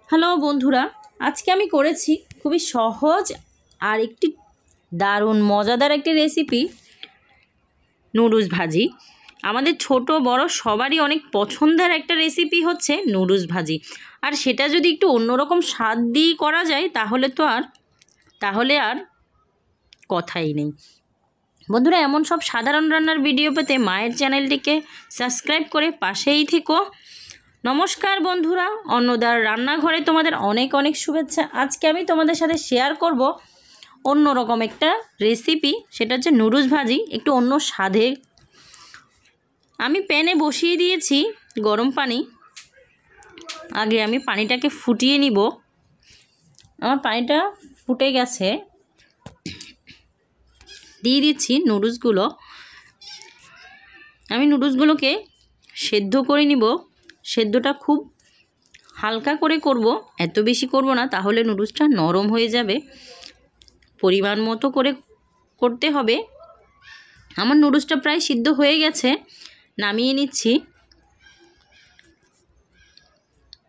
Hello বন্ধুরা, আজকে আমি করেছি খুবই সহজ আর একটি দারুণ মজাদার একটি রেসিপি, নুডলস ভাজি। আমাদের ছোট বড় সবারই অনেক পছন্দের একটা রেসিপি হচ্ছে নুডলস ভাজি। আর সেটা যদি একটু অন্যরকম স্বাদ দিয়ে করা যায় তাহলে আর কথাই নেই। বন্ধুরা, এমন সব সাধারণ রান্নার ভিডিও পেতে মায়ের চ্যানেলটিকে সাবস্ক্রাইব করে পাশেই থেকো। নমস্কার বন্ধুরা, অন্নদার রান্নাঘরে তোমাদের অনেক অনেক শুভেচ্ছা। আজকে আমি তোমাদের সাথে শেয়ার করব অন্যরকম একটা রেসিপি, সেটা হচ্ছে নুডলস ভাজি, একটু অন্য স্বাদে। আমি প্যানে বসিয়ে দিয়েছি গরম পানি। আগে আমি পানিটাকে ফুটিয়ে নিব। আমার পানিটা ফুটে গেছে, দিয়ে দিচ্ছি নুডলসগুলো। আমি নুডলসগুলোকে সেদ্ধ করে নিব। সেদ্ধটা খুব হালকা করে করব, এত বেশি করব না, তাহলে নুডলসটা নরম হয়ে যাবে। পরিমাণ মতো করে করতে হবে। আমার নুডলসটা প্রায় সিদ্ধ হয়ে গেছে, নামিয়ে নিচ্ছি।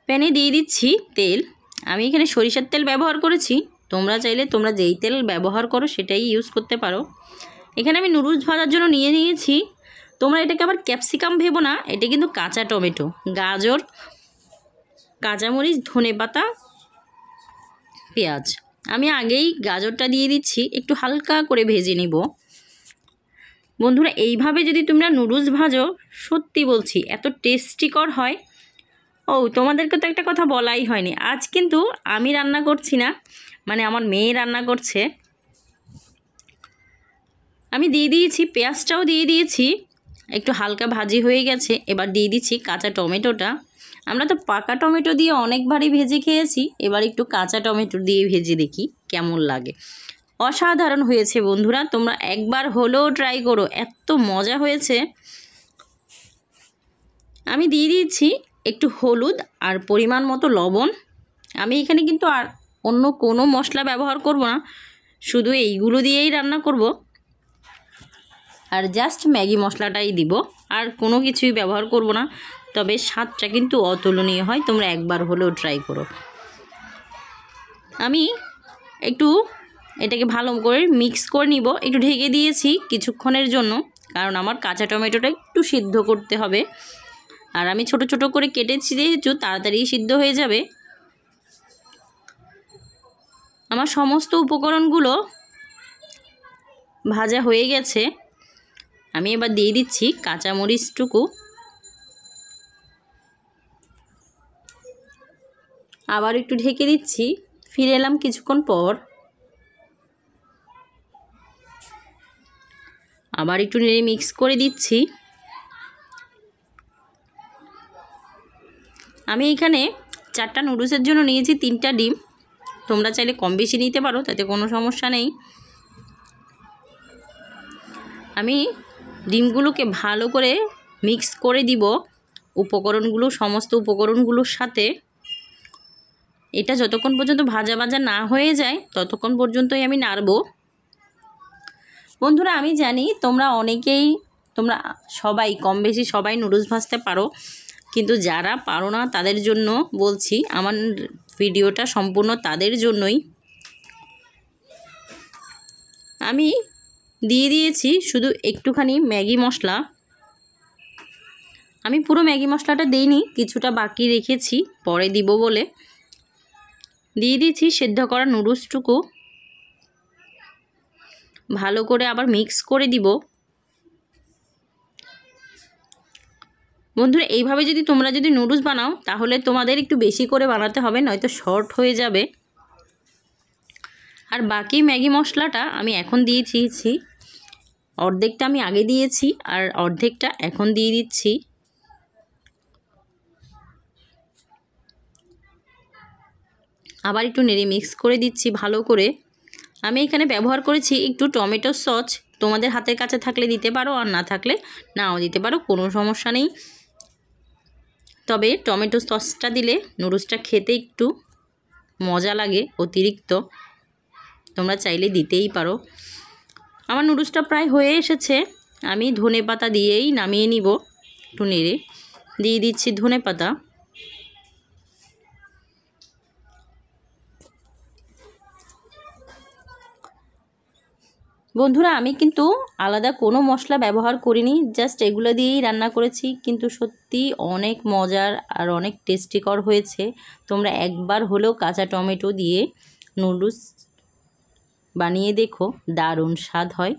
প্যানে দিয়ে দিচ্ছি তেল। আমি এখানে সরিষার তেল ব্যবহার করেছি, তোমরা চাইলে তোমরা যেই তেল ব্যবহার করো সেটাই ইউজ করতে পারো। এখানে আমি নুডলস ভাজার জন্য নিয়ে নিয়েছি, তোমরা এটাকে আবার ক্যাপসিকাম ভেবো না, এটা কিন্তু কাঁচা টমেটো, গাজর, কাঁচামরিচ, ধনেপাতা, পেঁয়াজ। আমি আগেই গাজরটা দিয়ে দিচ্ছি, একটু হালকা করে ভেজে নিব। বন্ধুরা, এইভাবে যদি তোমরা নুডলস ভাজো, সত্যি বলছি এত টেস্টিকর হয়। তোমাদেরকে তো একটা কথা বলাই হয়নি, আজ কিন্তু আমি রান্না করছি না, মানে আমার মেয়ে রান্না করছে। আমি দিয়ে দিয়েছি পেঁয়াজটাও দিয়ে দিয়েছি, একটু হালকা ভাজি হয়ে গেছে। এবার দিয়ে দিচ্ছি কাঁচা টমেটোটা। আমরা তো পাকা টমেটো দিয়ে অনেকবারই ভেজে খেয়েছি, এবার একটু কাঁচা টমেটো দিয়ে ভেজে দেখি কেমন লাগে। অসাধারণ হয়েছে বন্ধুরা, তোমরা একবার হলেও ট্রাই করো, এত মজা হয়েছে। আমি দিয়ে দিয়েছি একটু হলুদ আর পরিমাণ মতো লবণ। আমি এখানে কিন্তু আর অন্য কোনো মশলা ব্যবহার করব না, শুধু এইগুলো দিয়েই রান্না করব। আর জাস্ট ম্যাগি মশলাটাই দিব, আর কোনো কিছুই ব্যবহার করব না। তবে স্বাদটা কিন্তু অতুলনীয় হয়, তোমরা একবার হলেও ট্রাই করো। আমি একটু এটাকে ভালো করে মিক্স করে নিব, একটু ঢেকে দিয়েছি কিছুক্ষণের জন্য, কারণ আমার কাঁচা টমেটোটা একটু সিদ্ধ করতে হবে। আর আমি ছোট ছোট করে কেটেছি যেহেতু তাড়াতাড়ি সিদ্ধ হয়ে যাবে। আমার সমস্ত উপকরণগুলো ভাজা হয়ে গেছে। আমি এবার দিয়ে দিচ্ছি কাঁচামরিচটুকু। আবার একটু ঢেকে দিচ্ছি, ফিরে এলাম কিছুক্ষণ পর। আবার একটু নেড়ে মিক্স করে দিচ্ছি। আমি এখানে 4টা নুডলসের জন্য নিয়েছি 3টা ডিম। তোমরা চাইলে কম বেশি নিতে পারো, তাতে কোনো সমস্যা নেই। আমি ডিমগুলোকে ভালো করে মিক্স করে দিব সমস্ত উপকরণগুলোর সাথে। এটা যতক্ষণ পর্যন্ত ভাজা ভাজা না হয়ে যায় ততক্ষণ পর্যন্তই আমি নাড়ব। বন্ধুরা, আমি জানি তোমরা সবাই কম বেশি সবাই নুডলস ভাজতে পারো, কিন্তু যারা পারো না তাদের জন্য বলছি, আমার ভিডিওটা সম্পূর্ণ তাদের জন্যই। আমি দিয়ে দিয়েছি শুধু একটুখানি ম্যাগি মশলা। আমি পুরো ম্যাগি মশলাটা দিইনি, কিছুটা বাকি রেখেছি পরে দিব বলে। দিয়ে দিয়েছি সেদ্ধ করা নুডলসটুকু, ভালো করে আবার মিক্স করে দিব। বন্ধুরা, এইভাবে তোমরা যদি নুডলস বানাও তাহলে তোমাদের একটু বেশি করে বানাতে হবে, নয়তো শর্ট হয়ে যাবে। আর বাকি ম্যাগি মশলাটা আমি এখন দিয়ে দিয়েছি, অর্ধেকটা আমি আগে দিয়েছি আর অর্ধেকটা এখন দিয়ে দিচ্ছি। আবার একটু নেড়ে মিক্স করে দিচ্ছি ভালো করে। আমি এখানে ব্যবহার করেছি একটু টমেটো সস, তোমাদের হাতের কাছে থাকলে দিতে পারো, আর না থাকলে নাও দিতে পারো, কোনো সমস্যা নেই। তবে টমেটো সসটা দিলে নুডলসটা খেতে একটু মজা লাগে অতিরিক্ত, তোমরা চাইলে দিতেই পারো। আমার নুডলসটা প্রায় হয়ে এসেছে, আমি ধনেপাতা দিয়েই নামিয়ে নিব। একটু নেড়ে দিয়ে দিচ্ছি ধনেপাতা। বন্ধুরা আমি কিন্তু আলাদা কোনো মশলা ব্যবহার করিনি, জাস্ট এগুলো দিয়েই রান্না করেছি, কিন্তু সত্যি অনেক মজার আর অনেক টেস্টিকর হয়েছে। তোমরা একবার হলেও কাঁচা টমেটো দিয়ে নুডলস বানিয়ে দেখো, দারুণ স্বাদ হয়।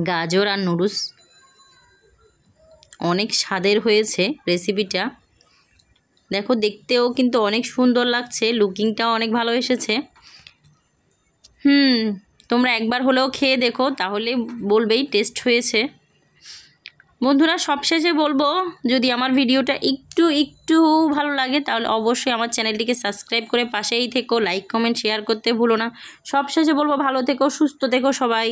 গাজর আর নুডলস অনেক স্বাদের হয়েছে রেসিপিটা। দেখো দেখতেও কিন্তু অনেক সুন্দর লাগছে, লুকিংটাও অনেক ভালো এসেছে। তোমরা একবার হলেও খেয়ে দেখো, তাহলে বলবেই টেস্ট হয়েছে। বন্ধুরা সবশেষে বলবো, যদি আমার ভিডিওটা একটু ভালো লাগে তাহলে অবশ্যই আমার চ্যানেলটিকে সাবস্ক্রাইব করে পাশেই থেকো, লাইক কমেন্ট শেয়ার করতে ভুলো না। সবশেষে বলবো ভালো থেকো, সুস্থ থেকো সবাই।